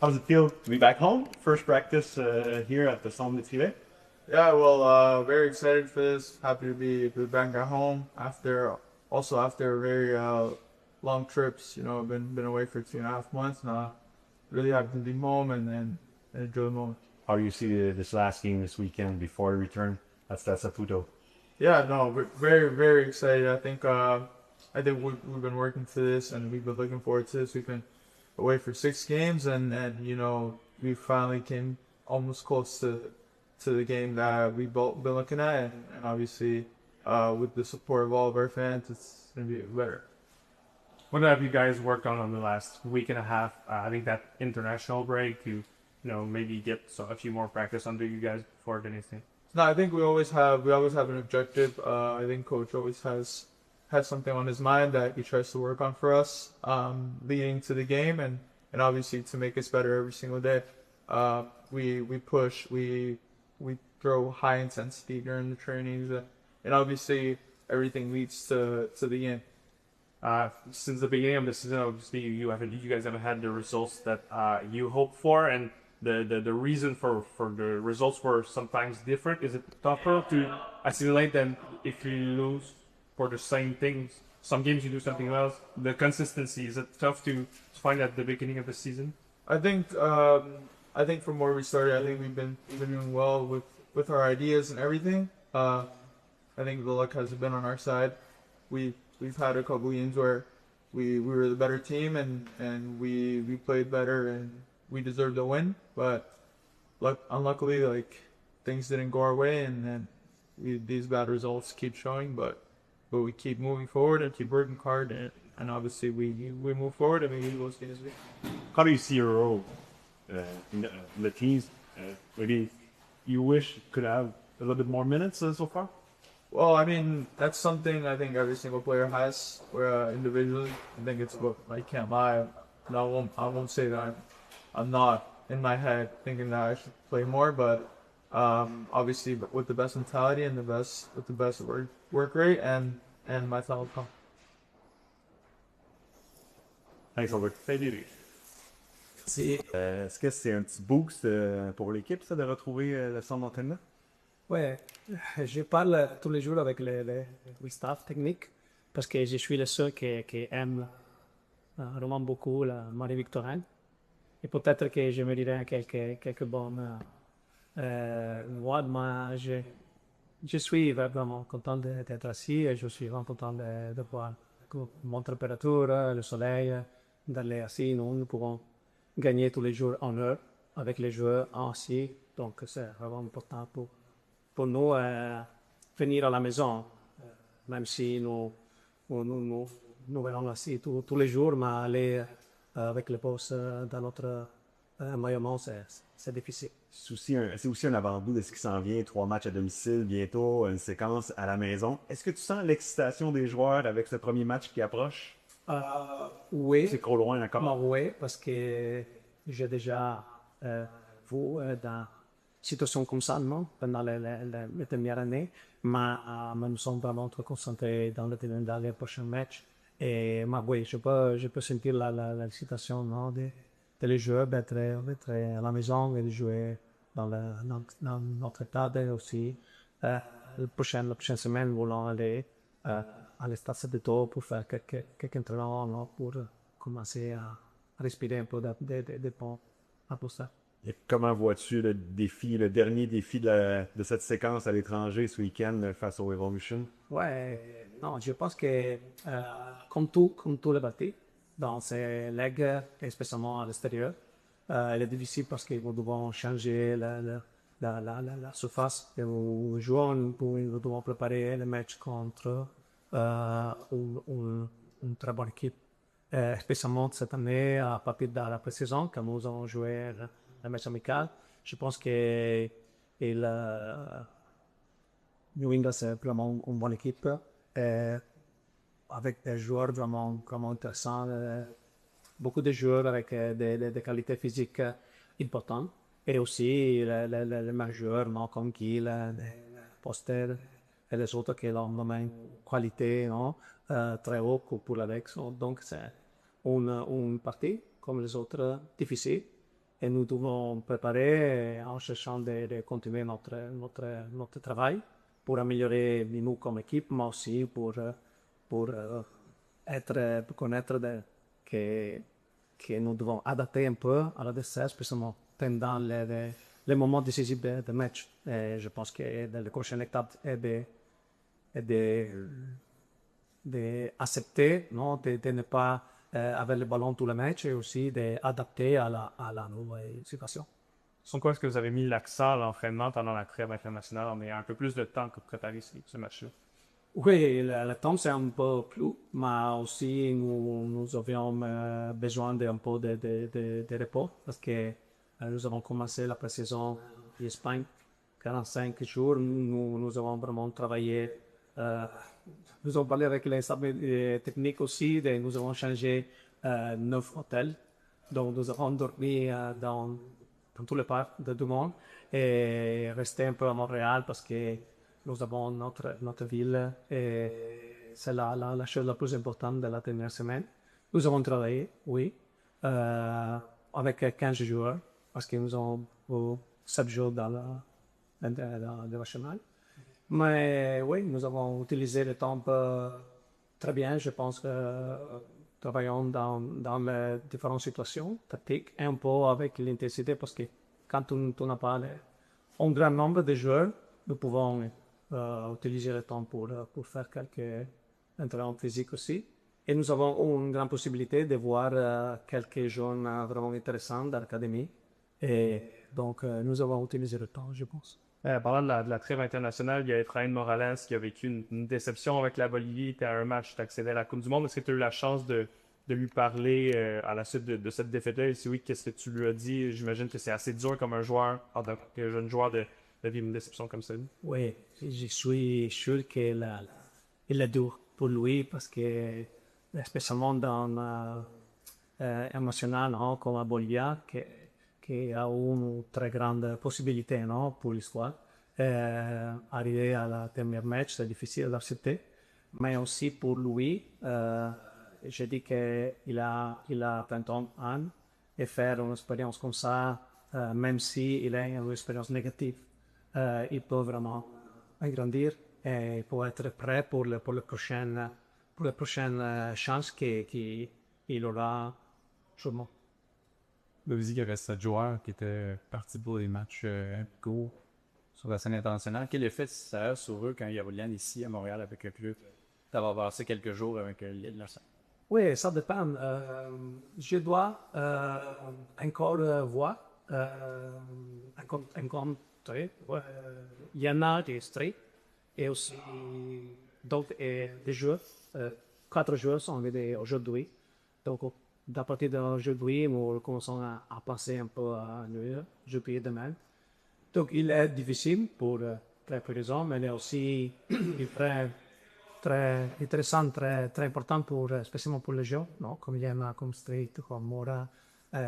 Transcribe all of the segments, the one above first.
How's it feel to be back home? First practice here at the Centre Tiré. Yeah, well, very excited for this. Happy to be back at home after very long trips. You know, I've been away for 2.5 months now. Really happy to be home and enjoy the moment. How do you see this last game this weekend before the return? That's Saputo. Yeah, no, very excited. I think we've been working for this and we've been looking forward to this. We've been away for 6 games and you know we finally came almost close to the game that we both been looking at and obviously with the support of all of our fans, it's gonna be better. What have you guys worked on the last week and a half? I think that international break to, maybe get a few more practice under you guys before anything. No, I think we always have an objective. I think coach always has something on his mind that he tries to work on for us, leading to the game and obviously to make us better every single day. We push, we throw high intensity during the trainings, and obviously everything leads to the end. Since the beginning of the season, obviously you guys haven't had the results that you hoped for, and the reason for the results were sometimes different. Is it tougher to assimilate than if you lose for the same things? Some games you do something else. The consistency, is it tough to find at the beginning of the season? I think I think from where we started, I think we've been doing well with our ideas and everything. I think the luck has been on our side. We've had a couple games where we were the better team and we played better and we deserved a win. But unluckily, like things didn't go our way, and then these bad results keep showing. But we keep moving forward and keep working hard, and obviously we move forward and we win those games. How do you see your role in the teams? Maybe you wish you could have a little bit more minutes so far? Well, I mean, that's something I think every single player has, where individually. I think it's what I can't lie. And I won't say that I'm not in my head thinking that I should play more, but obviously with the best mentality and with the best work rate and my thought. Thanks, Robert. Salut. Est-ce que c'est un petit boost pour l'équipe, ça, de retrouver le centre d'entraînement? Ouais, je parle tous les jours avec le staff technique parce que je suis le seul qui aime vraiment beaucoup la Marie-Victorine. Et peut-être que je me dirai quelques bonnes mois, mais je suis vraiment content d'être assis et je suis vraiment content de voir mon température, le soleil, d'aller assis. Nous pourrons gagner tous les jours en heure avec les joueurs assis. Donc c'est vraiment important pour nous venir à la maison, même si nous verrons assis tous les jours, mais aller avec le boss dans notre environnement, c'est difficile. C'est aussi un avant-goût de ce qui s'en vient. 3 matchs à domicile, bientôt une séquence à la maison. Est-ce que tu sens l'excitation des joueurs avec ce premier match qui approche? Oui. C'est trop loin encore. Oui, parce que j'ai déjà vu dans situation comme ça, non, pendant les dernières années, mais nous sommes vraiment très concentrés dans les prochains matchs. Et oui, je peux sentir l'excitation, non, de les joueurs d'être à la maison et de jouer dans notre stade aussi. La prochaine semaine, nous voulons aller à l'Estade Saputo pour faire quelques entraînements, non, pour commencer à respirer un peu de bon après ça. Et comment vois-tu le défi, le dernier défi de cette séquence à l'étranger ce week-end face au Evolution? Ouais, non, je pense que comme tout les parties, dans ces ligues, et spécialement à l'extérieur, il est difficile parce que nous devons changer la surface et nous jouons, nous devons préparer le match contre une très bonne équipe. Spécialement cette année, à partir de la pré-saison, quand nous avons joué le match amical, je pense que New England, c'est vraiment une bonne équipe, avec des joueurs vraiment intéressants, beaucoup de joueurs avec des qualités physiques importantes, et aussi les majeurs, non, comme Gill, Poster, et les autres qui ont une qualité, non, très haute pour l'Alex. Donc c'est une partie, comme les autres, difficile. et nous devons préparer en cherchant de continuer notre travail pour améliorer nous comme équipe, mais aussi pour pour connaître que nous devons adapter un peu à la DCS, spécialement pendant les moments décisifs de match. Et je pense que la prochaine étape est d'accepter, non, de ne pas avoir le ballon tout le match et aussi d'adapter à la nouvelle situation. Sur quoi est-ce que vous avez mis l'accent à l'entraînement pendant la trêve internationale en ayant un peu plus de temps pour préparer ce match-là? Oui, le temps c'est un peu plus, mais aussi nous avions besoin d'un peu de repos parce que nous avons commencé la pré-saison en Espagne, 45 jours, nous avons vraiment travaillé, nous avons parlé avec les staffs techniques aussi, nous avons changé 9 hôtels, donc nous avons dormi dans tous les parcs de tout le monde et resté un peu à Montréal parce que nous avons notre ville et c'est la chose la plus importante de la dernière semaine. Nous avons travaillé, oui, avec 15 joueurs parce que nous avons 7 jours dans le national. Mais oui, nous avons utilisé le temps très bien. Je pense que travaillons dans les différentes situations tactiques et un peu avec l'intensité parce que quand on n'a pas un grand nombre de joueurs, nous pouvons utiliser le temps pour faire quelques entraînements physiques aussi. Et nous avons une grande possibilité de voir quelques jeunes vraiment intéressants dans l'académie. Et donc, nous avons utilisé le temps, je pense. Parlant de la trêve internationale, il y a Efraín Morales qui a vécu une déception avec la Bolivie. Tu as un match, tu accédé à la Coupe du Monde. Est-ce que tu as eu la chance de lui parler à la suite de cette défaite-là? Et si oui, qu'est-ce que tu lui as dit? J'imagine que c'est assez dur comme un joueur, en tant que jeune joueur, de vivre une déception comme celle-là. Oui, je suis sûr qu'il est dur pour lui parce que, spécialement dans un national non, comme à Bolivia, qui a une très grande possibilité non, pour l'histoire. Arriver à la dernière match, c'est difficile d'accepter. Mais aussi pour lui, je dis qu'il a 20 ans et faire une expérience comme ça, même s'il a une expérience négative, il peut vraiment grandir et pour être prêt pour la prochaine chance qu'il aura sûrement. Vous avez dit qu'il y avait 7 joueurs qui étaient partis pour les matchs amicaux sur la scène internationale. Quel effet ça a sur eux quand il y a William ici à Montréal avec le club d'avoir passé quelques jours avec l'île? Oui, ça dépend. Je dois encore voir, rencontrer. Il y en a des streets et aussi d'autres des joueurs. 4 joueurs sont arrivés aujourd'hui. Donc, à partir d'aujourd'hui, nous commençons à passer un peu à New York, jeudi et demain. Donc, il est difficile pour plein de raisons, mais il est aussi très intéressant, très important spécialement pour les jeunes, non? Comme il y en a comme Street, comme Mora,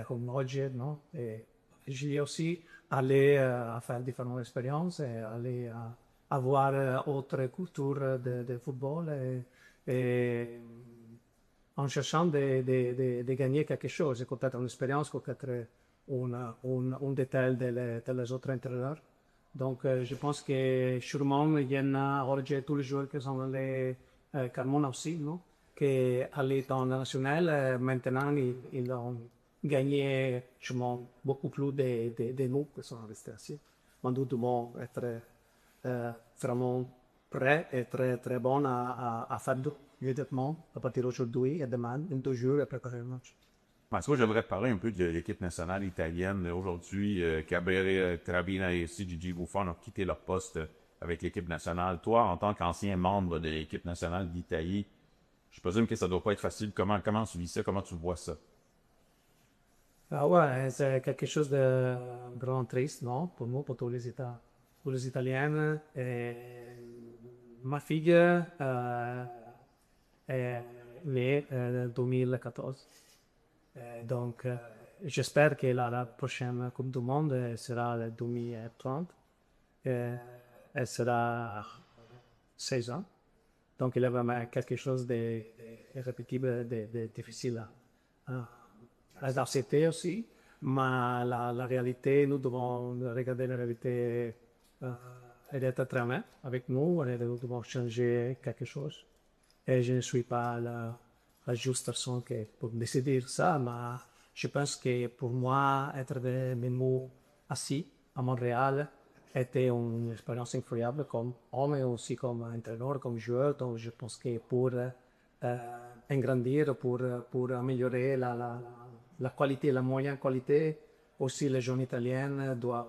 comme Roger, non? Et j'ai aussi allé à faire différentes expériences et aller à voir autres cultures de football et en cherchant de gagner quelque chose, peut-être une expérience, peut-être un détail des autres entraîneurs. Donc, je pense que sûrement, il y en a, Roger, tous les joueurs qui sont allés, Carmona aussi, non? Qui allaient dans le national, maintenant, ils ont gagné sûrement beaucoup plus de nous qui sont restés ici. Mais nous devons être vraiment prêts et très bons à faire immédiatement, à partir d'aujourd'hui et demain, in 2 jours, et préparer le match. Moi, j'aimerais parler un peu de l'équipe nationale italienne. Aujourd'hui, Gabriele Trabina et aussi Gigi Buffon ont quitté leur poste avec l'équipe nationale. Toi, en tant qu'ancien membre de l'équipe nationale d'Italie, je présume que ça doit pas être facile. Comment tu vis ça? Comment tu vois ça? Ah ouais, c'est quelque chose de vraiment triste, non? Pour nous, pour tous les Italiens. Et ma fille est née en 2014. Donc, j'espère que la prochaine Coupe du Monde sera en 2030. Elle sera 16 ans. Donc, il y a vraiment quelque chose d'irrépétible, de difficile à accepter aussi. Mais la réalité, nous devons regarder la réalité et être très honnête avec nous, et nous devons changer quelque chose. Et je ne suis pas la juste personne pour décider ça, mais je pense que pour moi, être venu assis à Montréal était une expérience incroyable comme homme et aussi comme entraîneur, comme joueur. Donc je pense que pour agrandir, pour améliorer la qualité, la moyenne qualité, aussi les jeunes Italiens doivent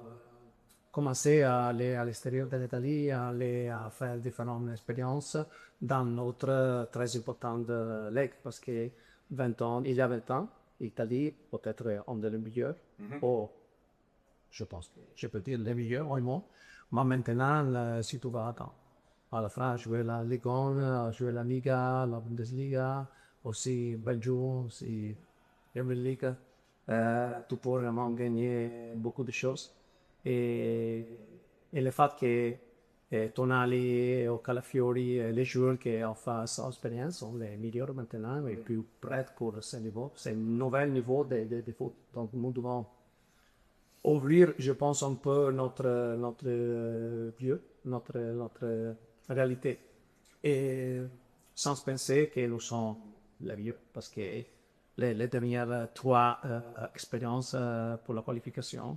commencer à aller à l'extérieur de l'Italie, aller à faire différentes expériences dans notre très importante ligue, parce que 20 ans, il y a 20 ans, l'Italie peut-être un des meilleurs, ou je pense que je peux dire les meilleurs au monde, mais maintenant, si tu vas à la France, jouer la Ligue 1, jouer la Liga, la Bundesliga, aussi Belgium, aussi Premier League, tu peux vraiment gagner beaucoup de choses. Et le fait que Tonali ou Calafiori, les joueurs qui ont fait cette expérience sont les meilleurs maintenant et plus prêts pour ce niveau. C'est un nouvel niveau de foot. Donc nous devons ouvrir, je pense, un peu notre lieu, notre réalité. Et sans penser que nous sommes les mieux, parce que les dernières 3 expériences pour la qualification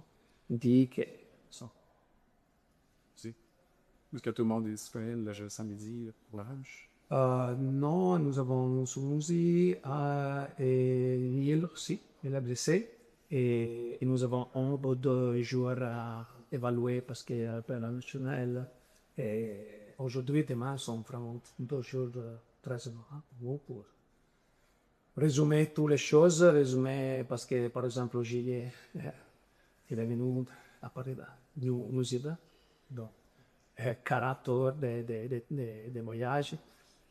disent que sont. Est-ce que tout le monde est disponible le samedi pour l'âge? Non, nous avons Souzy et Lille aussi, il est blessé. Et nous avons un ou deux joueurs à évaluer parce que pour la nationale, aujourd'hui et demain sont vraiment 2 jours très importants pour résumer toutes les choses. Résumer parce que, par exemple, Gilles, il est venu à parler de New Zealand. Donc, 40 heures de voyage,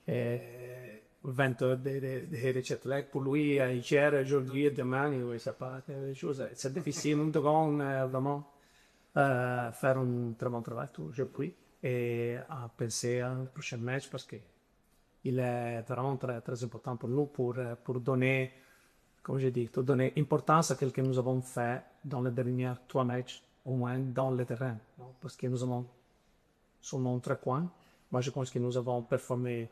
20 heures de jet lag pour lui, hier, aujourd'hui et demain, il sait pas quelque chose. C'est difficile, nous devons vraiment faire un très bon travail aujourd'hui et à penser à un prochain match parce que il est vraiment très, très important pour nous pour donner, comme je dis, donner importance à ce que nous avons fait dans les derniers 3 matchs, au moins dans le terrain, non? Parce que nous avons seulement 3 points. Moi, je pense que nous avons performé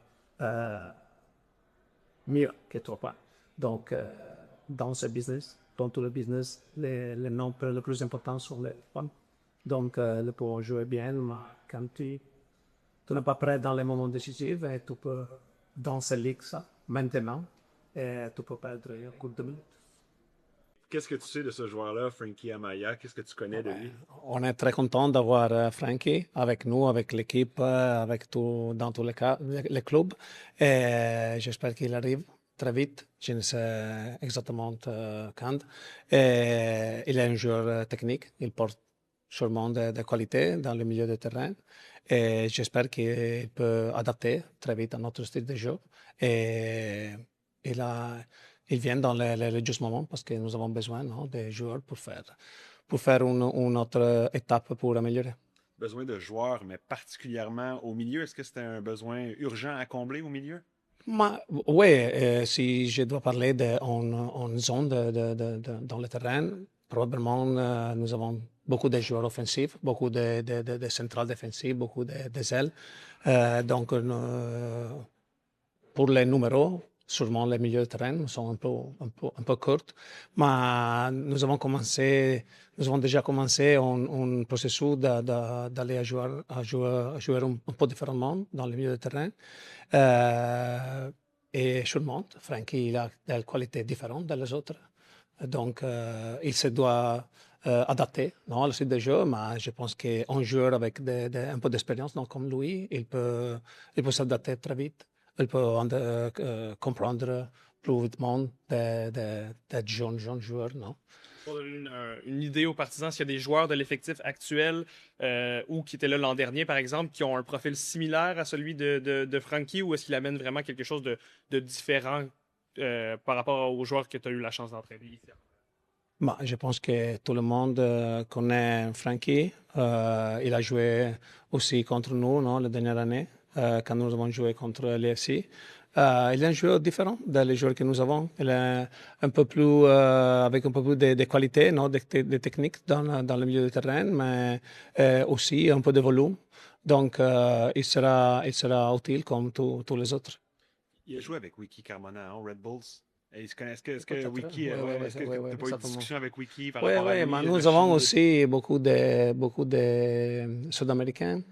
mieux que 3 points. Donc, dans ce business, dans tout le business, les nombres les plus importants sont les points. Donc, le pour jouer bien, mais quand tu n'es pas prêt dans les moments décisifs, et tu peux, dans cette ligue, ça, maintenant, et tu peux perdre un coup de minutes. Qu'est-ce que tu sais de ce joueur-là, Frankie Amaya? Qu'est-ce que tu connais de lui? On est très content d'avoir Frankie avec nous, avec l'équipe, avec tout, dans tous les clubs. Et j'espère qu'il arrive très vite. Je ne sais exactement quand. Et il est un joueur technique. Il porte sûrement de qualité dans le milieu de terrain. Et j'espère qu'il peut adapter très vite à notre style de jeu. Et il vient dans les justes moments parce que nous avons besoin, non, de joueurs pour faire une autre étape pour améliorer. Besoin de joueurs, mais particulièrement au milieu. Est-ce que c'était un besoin urgent à combler au milieu? Oui, si je dois parler en zone dans le terrain, probablement nous avons beaucoup de joueurs offensifs, beaucoup de centrales défensives, beaucoup de ailes. Donc, pour les numéros, sûrement les milieux de terrain sont un peu courts, mais nous avons déjà commencé un processus d'aller à jouer un peu différemment dans le milieu de terrain. Et sûrement, Frankie il a des qualités différentes des autres. Donc, il se doit adapter, non, à la suite des jeux, mais je pense qu'un joueur avec un peu d'expérience, comme lui, il peut s'adapter très vite. Il peut comprendre plus vite des jeunes joueurs, non? Pour donner une idée aux partisans, s'il y a des joueurs de l'effectif actuel ou qui étaient là l'an dernier, par exemple, qui ont un profil similaire à celui de Frankie, ou est-ce qu'il amène vraiment quelque chose de différent par rapport aux joueurs que tu as eu la chance d'entraîner ici? Bah, je pense que tout le monde connaît Frankie. Il a joué aussi contre nous, non, la dernière année, quand nous avons joué contre l'EFC. Il est un joueur différent des joueurs que nous avons. Il est un peu plus, avec un peu plus de qualité, non, de technique dans le milieu de terrain, mais aussi un peu de volume. Donc, il sera utile comme tous les autres. Il a joué avec Wiki Carmona, Red Bulls. Est-ce que Peut-être. Wiki, est-ce que tu n'as pas eu de discussion avec Wiki par Oui, rapport à lui? mais nous avons aussi beaucoup de Sud-Américains.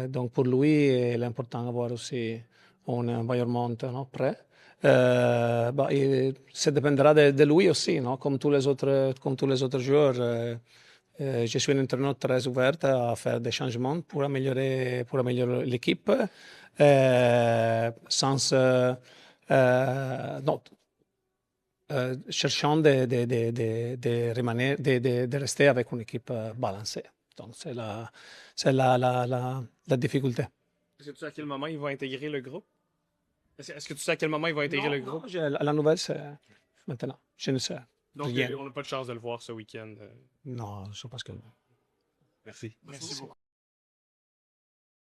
Donc, pour lui, il est important d'avoir aussi un environnement, non, prêt. Ça dépendra de lui aussi, non? Comme tous les autres joueurs. Je suis un entraîneur très ouvert à faire des changements pour améliorer l'équipe, sans non, cherchant de rester avec une équipe balancée. Donc, c'est la difficulté. Est-ce que tu sais à quel moment ils vont intégrer le groupe? Est-ce que tu sais à quel moment ils vont intégrer le groupe? La nouvelle, c'est maintenant. Je ne sais Donc, rien. on n'a pas de chance de le voir ce week-end. Non, je pense que non. Merci. Merci beaucoup.